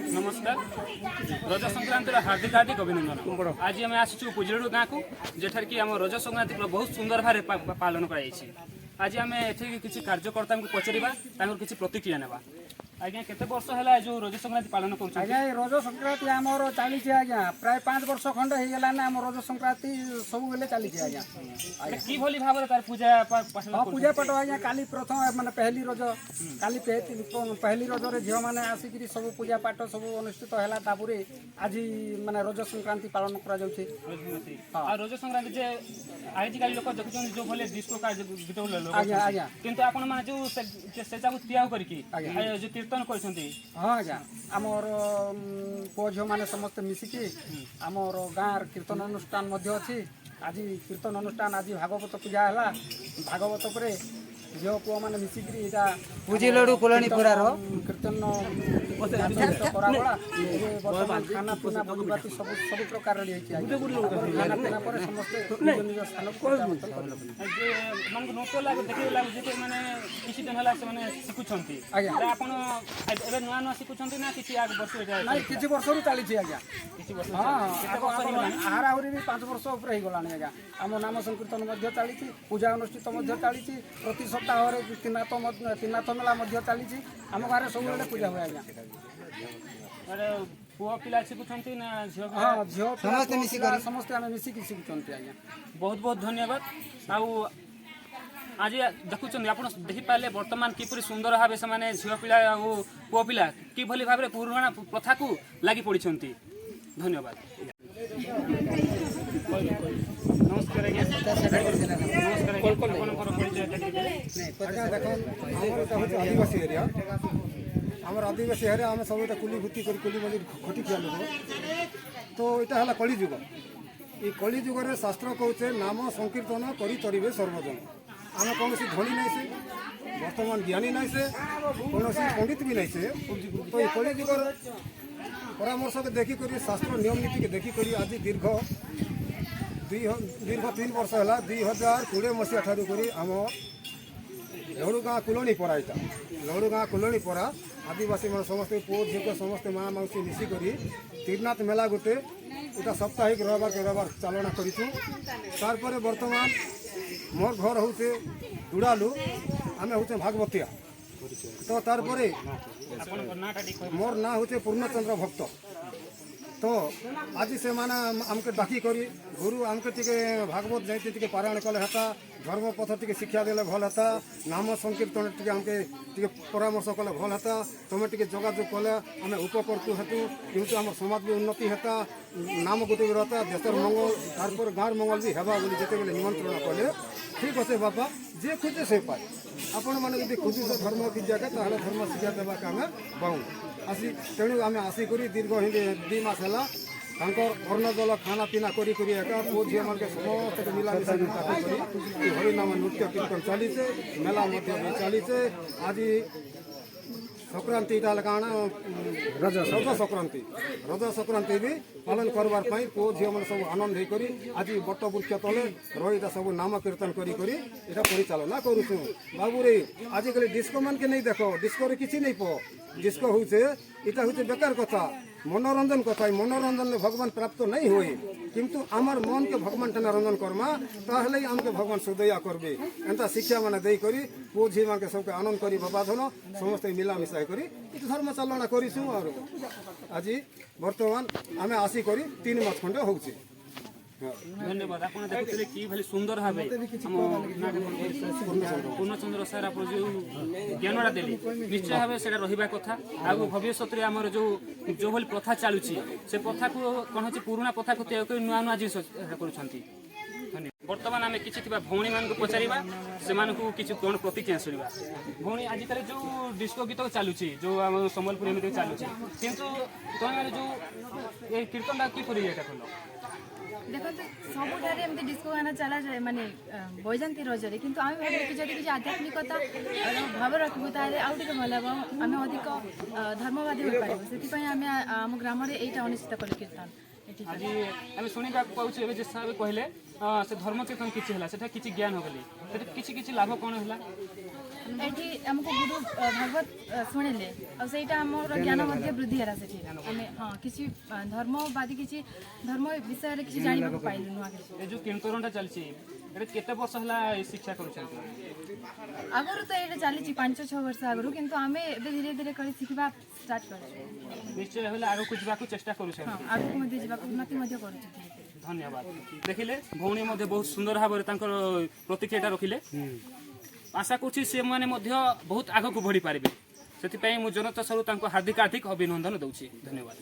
नमस्कार रज संक्रांति हार्दिक हार्दिक अभिनंदन। आज आम आसचु पुजलडू गाँव को जेठार कि आम रज संक्रांति बहुत सुंदर भाव पालन कर। आज आम एठी किसी कार्यकर्ता को पचारिबा किसी प्रतिक्रिया नेबा। आज्ञा केते वर्ष है जो रज संक्रांति पालन कर? आज्ञा रज संक्रांति आमर चली आज्ञा प्राय 5 वर्ष खंड हो गलाने आम रज संक्रांति सब बेले चली आज्ञा। कि भली भाव तार पूजा पूजा पाठ आज्ञा काली प्रथम माने पहली रज काली पहली रज रे झियो माने आसिकरी सब पूजा पाठ सब अनुष्ठित हैला। तापुरे आज माने रज संक्रांति पालन करा जाउछे। रज संक्रांति जे आज काली लोक देखुछन जो भले डिस्को कार्य गीत लोक आज्ञा आज्ञा किंतु आपण माने जो सेटा को त्याग करके जो कीर्तन करछन्ती। हां आज्ञा आमर पुओ झियो माने समस्त मिसिकी आमर गाँव कीर्तन अनुष्ठान मध्य अछि। आज कीर्तन अनुष्ठान आज भागवत पूजा है। भागवत पर झील पुओ मैंने मिसिकी यहाँ बुझिलडू कोलानी पुरार कीर्तन बर्तमान खाना पीना भोजबाती सब सब प्रकार खाना पीना पर समस्ते निज निज स्थान नृत्य लगे देखे लगे मैंने किसी दिन है शिखुंट। आज्ञा आपड़ नुआ नुआ शिखुंट ना किसी वर्ष ना कि वर्ष चली आज्ञा। हाँ हाराहुरी भी 5 वर्ष उपर हो गलानी आज्ञा। आम नाम संकीर्तन चली पूजा अनुष्ठित चली प्रति सप्ताह त्रिनाथ मेला चली आम गाँव सब पूजा हुए आज्ञा। पुओ पिला शिखुंट ना झील? हाँ झील समस्ते आम मिसिकी शिखुंट आज्ञा। बहुत बहुत धन्यवाद। आज देखुं आप देखिपारे बर्तमान किपरि सुंदर भाव से झील पिला और पुओ पिला किभली भाव में पुराणा प्रथा को लगी पड़ी। धन्यवाद। नमस्कार आज्ञा। आदिवासी एरिया आम आदिवासी एरिया आम सब कुली भूति कर कुली मजूर खटी खिया लोग। तो यहाँ है कलिजुग। ये कलिजुग शास्त्र कहे नाम संकीर्तन करे सर्वजन। आम कौन धनी नहीं से वर्तमान ज्ञानी नहीं से कौन पंडित भी नहीं से। तो ये कलिजुगर परामर्श के देखिक शास्त्र नियम नीति के देखिक आज दीर्घ 3 वर्ष है 2020 मसीहा ठारू करी आम लहड़ू गाँ कुलणी परा यहाँ लहड़ू गाँ कुलणी परा आदिवासी मान समस्ते पुओ झील समस्ते माँ मौसी मिसिकी त्रिनाथ मेला गोटे यहाँ साप्ताहिक रविवार के रविवार चालना कर। बर्तमान मोर घर हूँ दुड़ालू आम हूँ भागवतिया। तो तार मोर ना हूँ पूर्णचंद्र भक्त। तो आज से माना आमके डाकी करी गुरु आमके टिके भागवत जाइते टिके पारायण कले हेता धर्म पथ टिके शिक्षा देले भल हेता नाम संकीर्तन टिके आमके टिके परामर्श कले भल हेता तुम टिके जोगाजोग कले आम उपकृत हेतु किंतु आम समाज भी उन्नति हेता नाम गोटे रहता देशर मंगल तारपर गाँव मंगल भी हेबा बोली जिते बेले निमंत्रण कले ठीक अच्छे बापा जे खोजे से पाए आपण मैंने यदि खोजुछ धर्म की जगह ताहले धर्म शिक्षा देवाक आम पाऊँ आसी तेणु आम आसिक दीर्घ 2 मास है अन्न जल खाना पीना करी पुओ झील मान समस्त मिलामिशा करी हरिनाम नृत्य कीर्तन चलीचे मेला चलीचे। आज संक्रांति काण रज संक्रांति भी पालन करवार पुओ झील मैंने सब आनंद होकर आज बट वृक्ष तले रही सब नाम कीर्तन करी परिचालना करुँ। बाबू रे आजिकल डिस्को मान के नहीं देख डिस्को किसी नहीं पो डिस्को हूँ इटा हूँ बेकार कथा मनोरंजन कथा मनोरंजन में भगवान प्राप्त नहीं हुए किंतु आमर मन के भगवान टेना रंजन करमा ताहले आमके भगवान सुदया करबे एंता शिक्षा माने देई करी पुओ झी मान के सबके आनंद करी बाबाधन समस्त मिलामिशा करी धर्म चालना करिसु। और आज वर्तमान आमे आसी करी 3 मास खंडे होउची। धन्यवाद। आप देखुले कि भाई सुंदर भाव पूर्णचंद्र सर आप जो ज्ञानटा देली निश्चय भाव से रहा कथा आग भविष्य में आम जो भाई प्रथा चलुची से प्रथा को कौन हो पुराणा प्रथा को त्याग कर नुआ नुआ जिन कर। बर्तमान आम कि भौणी मान पचारा से किसी कौन प्रतिक्रिया शुणा। भौणी आजिकल जो डिस्को गीत चलुची जो आम संबलपुर एमती चलुची किंतु तुम जो ये कीर्तन किपर ये कल देखो सबुठारे एमती डिस्को गाना चला जाए माने बजाती रजरे किंतु आम भाव कि जब किसी आध्यात्मिकता भाव रखू ताले आउ टिके भल आम अधिक धर्मवादी हो पार से आम ग्राम यहाँ अनुष्ठित कलु कीर्तन। आज आम शुणा पाचे जिस हिसाब कहले से धर्म कीर्तन किसी है किसी ज्ञान हो गली किसी लाभ कौन है ଏଠି ଆମକୁ ଗୁରୁ ଭାଗବତ ଶୁଣିଲେ ଆଉ ସେଇଟା ଆମର ଜ୍ଞାନ ମଧ୍ୟ ବୃଦ୍ଧି ହେଲା ସେଠି ଆମେ ହଁ କିଛି ଧର୍ମବାଦୀ କିଛି ଧର୍ମ ବିଷୟରେ କିଛି ଜାଣିବାକୁ ପାଇଲୁ ନୂଆ କିଛି ଏ ଯୋଉ କୀର୍ତ୍ତନଟା ଚାଲିଛି ଏଟା କେତେ ବର୍ଷ ହେଲା ଏ ଶିକ୍ଷା କରୁଛନ୍ତି? ଆଗରୁ ତ ଏଇଟା ଚାଲିଛି 5-6 ବର୍ଷ ଆଗରୁ କିନ୍ତୁ ଆମେ ଏବେ ଧୀରେ ଧୀରେ କରି ଶିଖିବା ଷ୍ଟାର୍ଟ କରିଛୁ ନିଶ୍ଚୟ ହେଲେ ଆଗକୁ ଯିବାକୁ ଚେଷ୍ଟା କରୁଛନ୍ତି। ହଁ ଆଗକୁ ମଧ୍ୟ ଯିବାକୁ ଉନ୍ନତି ମଧ୍ୟ କରୁଛୁ ଧୀରେ ଧୀରେ। ଧନ୍ୟବାଦ। ଦେଖିଲେ ଭଉଣୀ ମଧ୍ୟ ବହୁତ ସୁନ୍ଦର ଭାବରେ ତାଙ୍କର ପ୍ରତିକ୍ରିୟାଟା ରଖିଲେ। ଆଶା କରୁଛି ସେମାନେ ମଧ୍ୟ ବହୁତ ଆଗକୁ ବଢ଼ିପାରିବେ। ସେଥିପାଇଁ ମୁଁ ଜନତା ସରୁ ତାଙ୍କୁ ହାର୍ଦ୍ଦିକ ଅଭିନନ୍ଦନ ଦେଉଛି। ଧନ୍ୟବାଦ।